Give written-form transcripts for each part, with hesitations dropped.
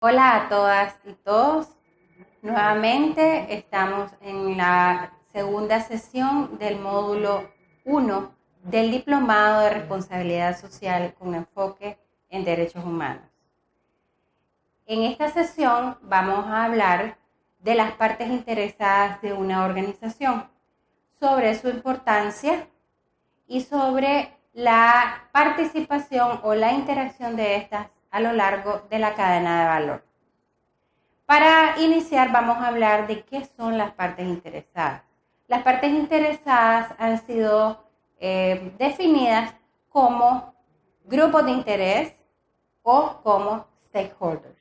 Hola a todas y todos. Nuevamente estamos en la segunda sesión del módulo 1 del Diplomado de Responsabilidad Social con enfoque en derechos humanos. En esta sesión vamos a hablar de las partes interesadas de una organización, sobre su importancia y sobre la participación o la interacción de estas a lo largo de la cadena de valor. Para iniciar vamos a hablar de qué son las partes interesadas. Las partes interesadas han sido definidas como grupos de interés o como stakeholders.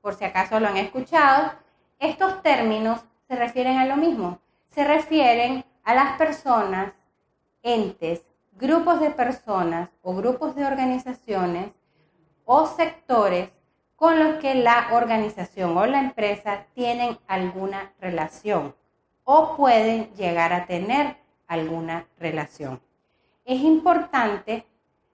Por si acaso lo han escuchado, estos términos se refieren a lo mismo. Se refieren a las personas, entes, grupos de personas o grupos de organizaciones o sectores con los que la organización o la empresa tienen alguna relación o pueden llegar a tener alguna relación. Es importante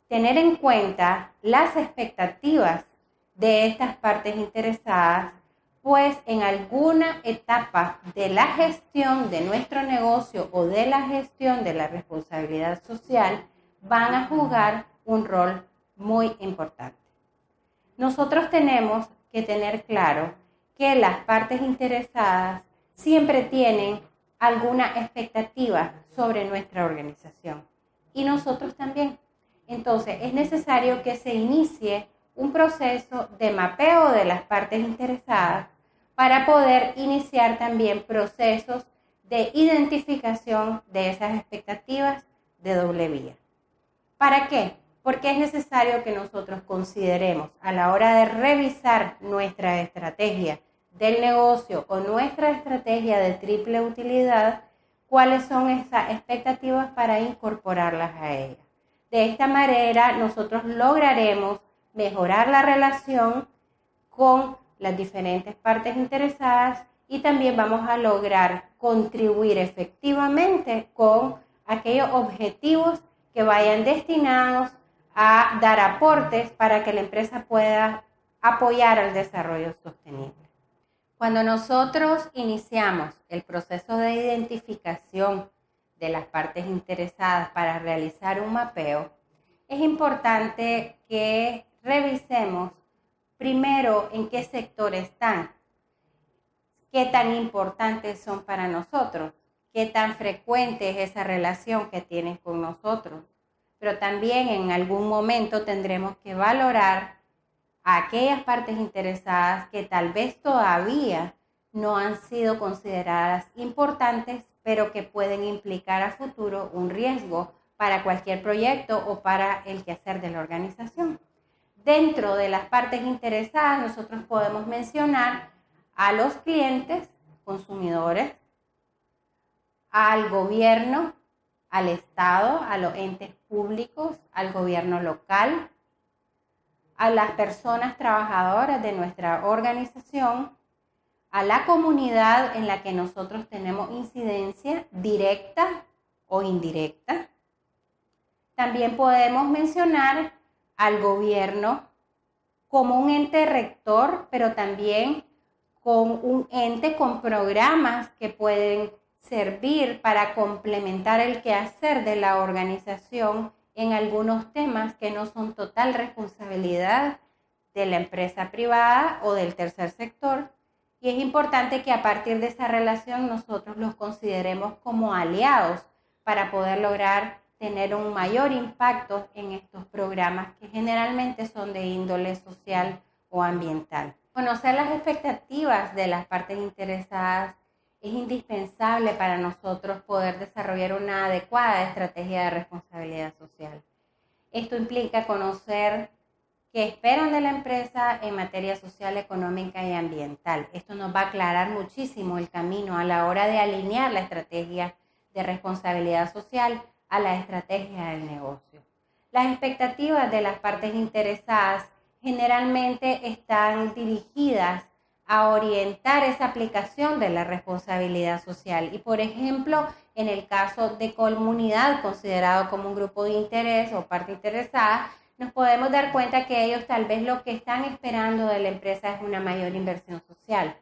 tener en cuenta las expectativas de estas partes interesadas, pues en alguna etapa de la gestión de nuestro negocio o de la gestión de la responsabilidad social van a jugar un rol muy importante. Nosotros tenemos que tener claro que las partes interesadas siempre tienen alguna expectativa sobre nuestra organización y nosotros también. Entonces es necesario que se inicie un proceso de mapeo de las partes interesadas para poder iniciar también procesos de identificación de esas expectativas de doble vía. ¿Para qué? Porque es necesario que nosotros consideremos a la hora de revisar nuestra estrategia del negocio o nuestra estrategia de triple utilidad, cuáles son esas expectativas para incorporarlas a ella. De esta manera nosotros lograremos mejorar la relación con las diferentes partes interesadas y también vamos a lograr contribuir efectivamente con aquellos objetivos que vayan destinados a dar aportes para que la empresa pueda apoyar el desarrollo sostenible. Cuando nosotros iniciamos el proceso de identificación de las partes interesadas para realizar un mapeo, es importante que revisemos primero en qué sector están, qué tan importantes son para nosotros, qué tan frecuente es esa relación que tienen con nosotros. Pero también en algún momento tendremos que valorar a aquellas partes interesadas que tal vez todavía no han sido consideradas importantes, pero que pueden implicar a futuro un riesgo para cualquier proyecto o para el quehacer de la organización. Dentro de las partes interesadas nosotros podemos mencionar a los clientes, consumidores, al gobierno, al Estado, a los entes públicos, al gobierno local, a las personas trabajadoras de nuestra organización, a la comunidad en la que nosotros tenemos incidencia directa o indirecta. También podemos mencionar al gobierno como un ente rector, pero también con un ente con programas que pueden servir para complementar el quehacer de la organización en algunos temas que no son total responsabilidad de la empresa privada o del tercer sector. Y es importante que a partir de esa relación nosotros los consideremos como aliados para poder lograr tener un mayor impacto en estos programas que generalmente son de índole social o ambiental. Conocer las expectativas de las partes interesadas es indispensable para nosotros poder desarrollar una adecuada estrategia de responsabilidad social. Esto implica conocer qué esperan de la empresa en materia social, económica y ambiental. Esto nos va a aclarar muchísimo el camino a la hora de alinear la estrategia de responsabilidad social a la estrategia del negocio. Las expectativas de las partes interesadas generalmente están dirigidas a orientar esa aplicación de la responsabilidad social. Y por ejemplo, en el caso de comunidad considerado como un grupo de interés o parte interesada, nos podemos dar cuenta que ellos tal vez lo que están esperando de la empresa es una mayor inversión social,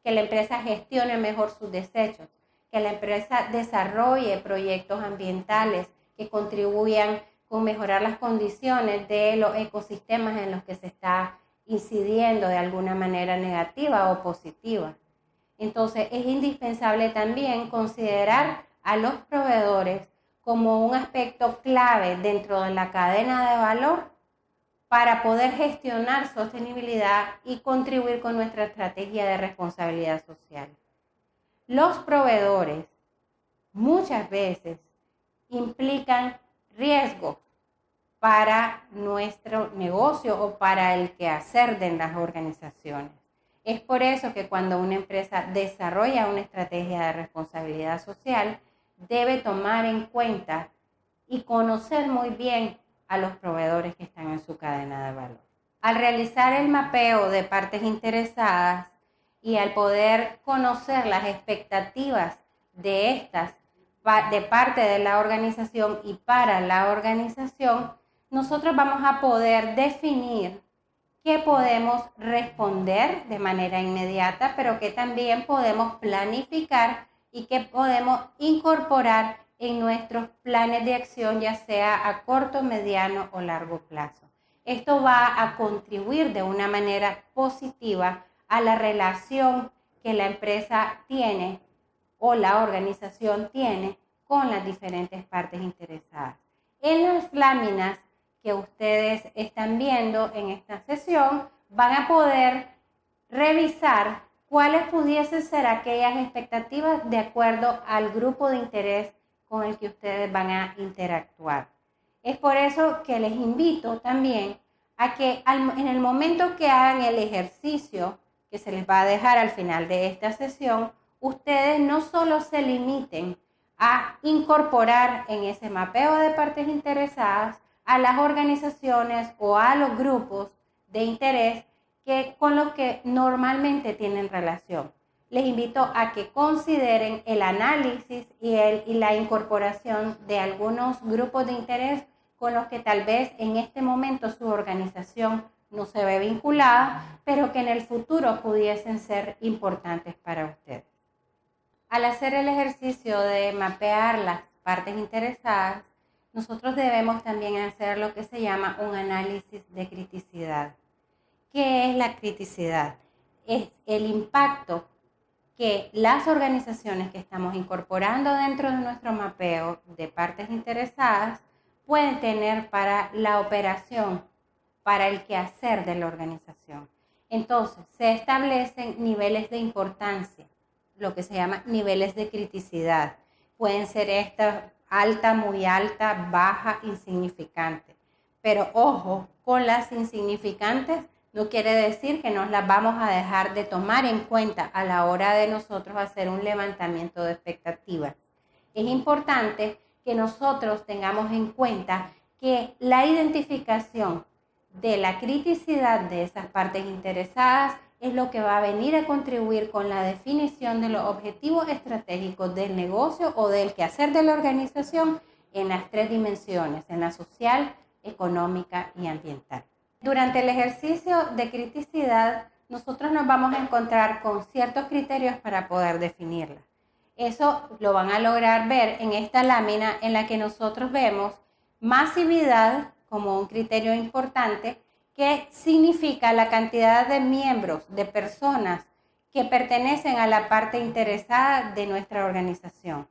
que la empresa gestione mejor sus desechos, que la empresa desarrolle proyectos ambientales que contribuyan con mejorar las condiciones de los ecosistemas en los que se está incidiendo de alguna manera negativa o positiva. Entonces es indispensable también considerar a los proveedores como un aspecto clave dentro de la cadena de valor para poder gestionar sostenibilidad y contribuir con nuestra estrategia de responsabilidad social. Los proveedores muchas veces implican riesgos para nuestro negocio o para el quehacer de las organizaciones. Es por eso que cuando una empresa desarrolla una estrategia de responsabilidad social, debe tomar en cuenta y conocer muy bien a los proveedores que están en su cadena de valor. Al realizar el mapeo de partes interesadas y al poder conocer las expectativas de estas de parte de la organización y para la organización, nosotros vamos a poder definir qué podemos responder de manera inmediata, pero que también podemos planificar y que podemos incorporar en nuestros planes de acción, ya sea a corto, mediano o largo plazo. Esto va a contribuir de una manera positiva a la relación que la empresa tiene o la organización tiene con las diferentes partes interesadas. En las láminas que ustedes están viendo en esta sesión, van a poder revisar cuáles pudiesen ser aquellas expectativas de acuerdo al grupo de interés con el que ustedes van a interactuar. Es por eso que les invito también a que en el momento que hagan el ejercicio que se les va a dejar al final de esta sesión, ustedes no solo se limiten a incorporar en ese mapeo de partes interesadas a las organizaciones o a los grupos de interés con los que normalmente tienen relación. Les invito a que consideren el análisis y la incorporación de algunos grupos de interés con los que tal vez en este momento su organización no se ve vinculada, pero que en el futuro pudiesen ser importantes para ustedes. Al hacer el ejercicio de mapear las partes interesadas, nosotros debemos también hacer lo que se llama un análisis de criticidad. ¿Qué es la criticidad? Es el impacto que las organizaciones que estamos incorporando dentro de nuestro mapeo de partes interesadas pueden tener para la operación, para el quehacer de la organización. Entonces, se establecen niveles de importancia, lo que se llama niveles de criticidad. Pueden ser estas alta, muy alta, baja, insignificante. Pero ojo, con las insignificantes no quiere decir que nos las vamos a dejar de tomar en cuenta a la hora de nosotros hacer un levantamiento de expectativas. Es importante que nosotros tengamos en cuenta que la identificación de la criticidad de esas partes interesadas es lo que va a venir a contribuir con la definición de los objetivos estratégicos del negocio o del quehacer de la organización en las tres dimensiones, en la social, económica y ambiental. Durante el ejercicio de criticidad, nosotros nos vamos a encontrar con ciertos criterios para poder definirla. Eso lo van a lograr ver en esta lámina en la que nosotros vemos masividad como un criterio importante, que significa la cantidad de miembros, de personas que pertenecen a la parte interesada de nuestra organización.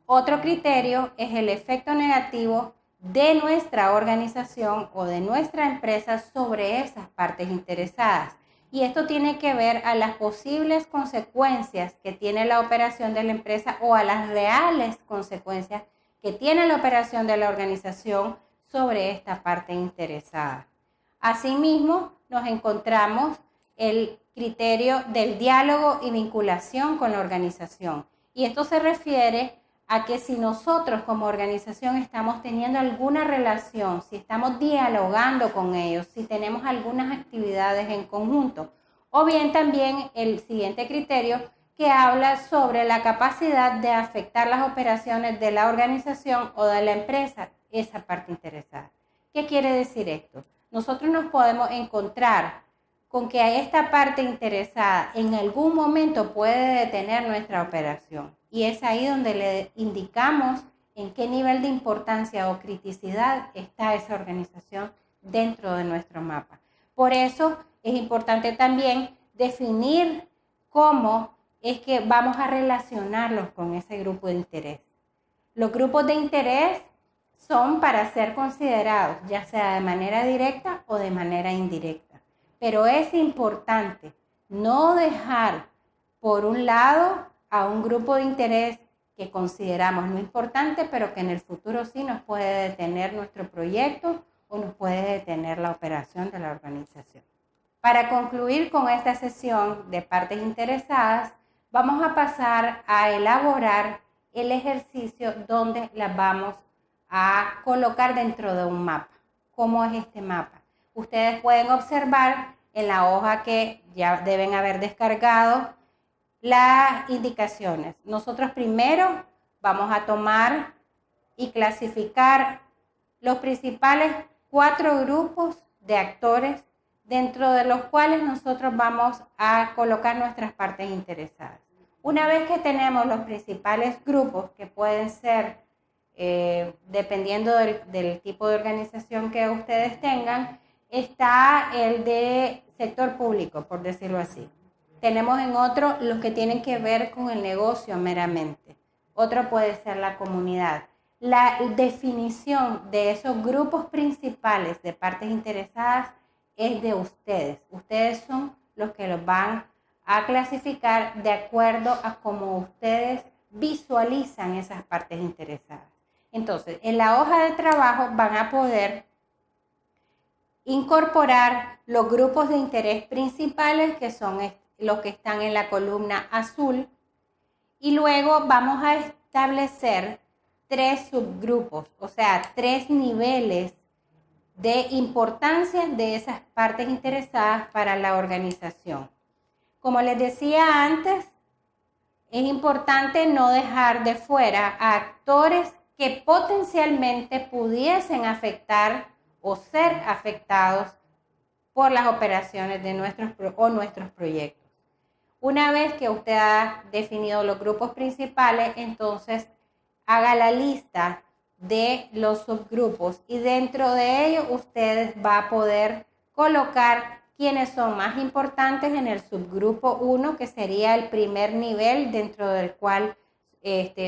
Otro criterio es el efecto negativo de nuestra organización o de nuestra empresa sobre esas partes interesadas. Y esto tiene que ver a las posibles consecuencias que tiene la operación de la empresa o a las reales consecuencias que tiene la operación de la organización sobre esta parte interesada. Asimismo, nos encontramos el criterio del diálogo y vinculación con la organización. Y esto se refiere a que si nosotros como organización estamos teniendo alguna relación, si estamos dialogando con ellos, si tenemos algunas actividades en conjunto, o bien también el siguiente criterio que habla sobre la capacidad de afectar las operaciones de la organización o de la empresa, esa parte interesada. ¿Qué quiere decir esto? Nosotros nos podemos encontrar con que esta parte interesada en algún momento puede detener nuestra operación. Y es ahí donde le indicamos en qué nivel de importancia o criticidad está esa organización dentro de nuestro mapa. Por eso es importante también definir cómo es que vamos a relacionarlos con ese grupo de interés. Los grupos de interés son para ser considerados, ya sea de manera directa o de manera indirecta. Pero es importante no dejar por un lado a un grupo de interés que consideramos no importante, pero que en el futuro sí nos puede detener nuestro proyecto o nos puede detener la operación de la organización. Para concluir con esta sesión de partes interesadas, vamos a pasar a elaborar el ejercicio donde las vamos a colocar dentro de un mapa. ¿Cómo es este mapa? Ustedes pueden observar en la hoja que ya deben haber descargado las indicaciones. Nosotros primero vamos a tomar y clasificar los principales 4 grupos de actores dentro de los cuales nosotros vamos a colocar nuestras partes interesadas. Una vez que tenemos los principales grupos, que pueden ser, dependiendo del tipo de organización que ustedes tengan, está el de sector público, por decirlo así. Tenemos en otro los que tienen que ver con el negocio meramente. Otro puede ser la comunidad. La definición de esos grupos principales de partes interesadas es de ustedes. Ustedes son los que los van a clasificar de acuerdo a cómo ustedes visualizan esas partes interesadas. Entonces, en la hoja de trabajo van a poder incorporar los grupos de interés principales, que son los que están en la columna azul, y luego vamos a establecer 3 subgrupos, o sea, 3 niveles de importancia de esas partes interesadas para la organización. Como les decía antes, es importante no dejar de fuera a actores que potencialmente pudiesen afectar o ser afectados por las operaciones de nuestros proyectos. Una vez que usted ha definido los grupos principales, entonces haga la lista de los subgrupos y dentro de ellos usted va a poder colocar quienes son más importantes en el subgrupo 1, que sería el primer nivel dentro del cual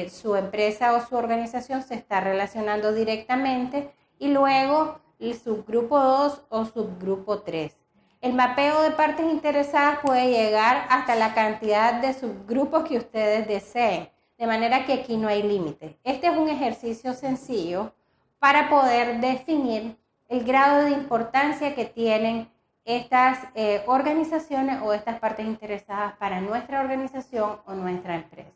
su empresa o su organización se está relacionando directamente, y luego el subgrupo 2 o subgrupo 3. El mapeo de partes interesadas puede llegar hasta la cantidad de subgrupos que ustedes deseen, de manera que aquí no hay límite. Este es un ejercicio sencillo para poder definir el grado de importancia que tienen estas organizaciones o estas partes interesadas para nuestra organización o nuestra empresa.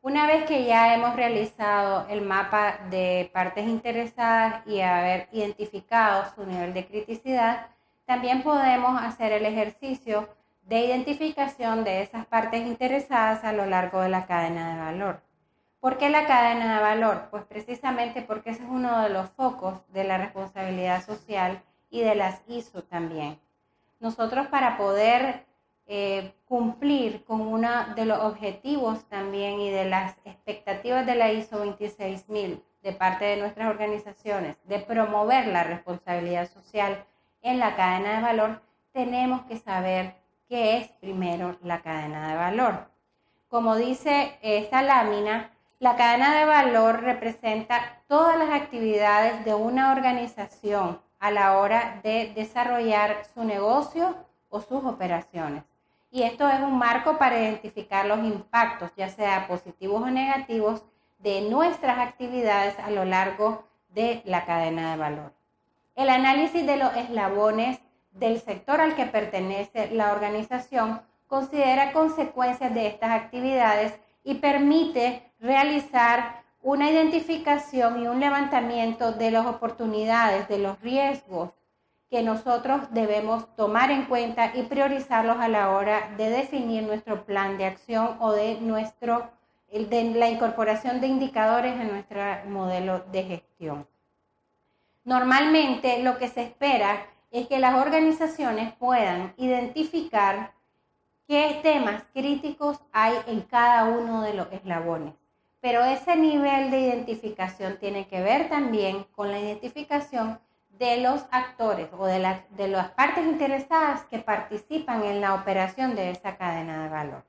Una vez que ya hemos realizado el mapa de partes interesadas y haber identificado su nivel de criticidad, también podemos hacer el ejercicio de identificación de esas partes interesadas a lo largo de la cadena de valor. ¿Por qué la cadena de valor? Pues precisamente porque ese es uno de los focos de la responsabilidad social y de las ISO también. Nosotros, para poder cumplir con uno de los objetivos también y de las expectativas de la ISO 26000 de parte de nuestras organizaciones de promover la responsabilidad social en la cadena de valor, tenemos que saber qué es primero la cadena de valor. Como dice esta lámina, la cadena de valor representa todas las actividades de una organización a la hora de desarrollar su negocio o sus operaciones. Y esto es un marco para identificar los impactos, ya sea positivos o negativos, de nuestras actividades a lo largo de la cadena de valor. El análisis de los eslabones del sector al que pertenece la organización considera consecuencias de estas actividades y permite realizar una identificación y un levantamiento de las oportunidades, de los riesgos que nosotros debemos tomar en cuenta y priorizarlos a la hora de definir nuestro plan de acción o de la incorporación de indicadores en nuestro modelo de gestión. Normalmente lo que se espera es que las organizaciones puedan identificar qué temas críticos hay en cada uno de los eslabones. Pero ese nivel de identificación tiene que ver también con la identificación de los actores o de las partes interesadas que participan en la operación de esa cadena de valor.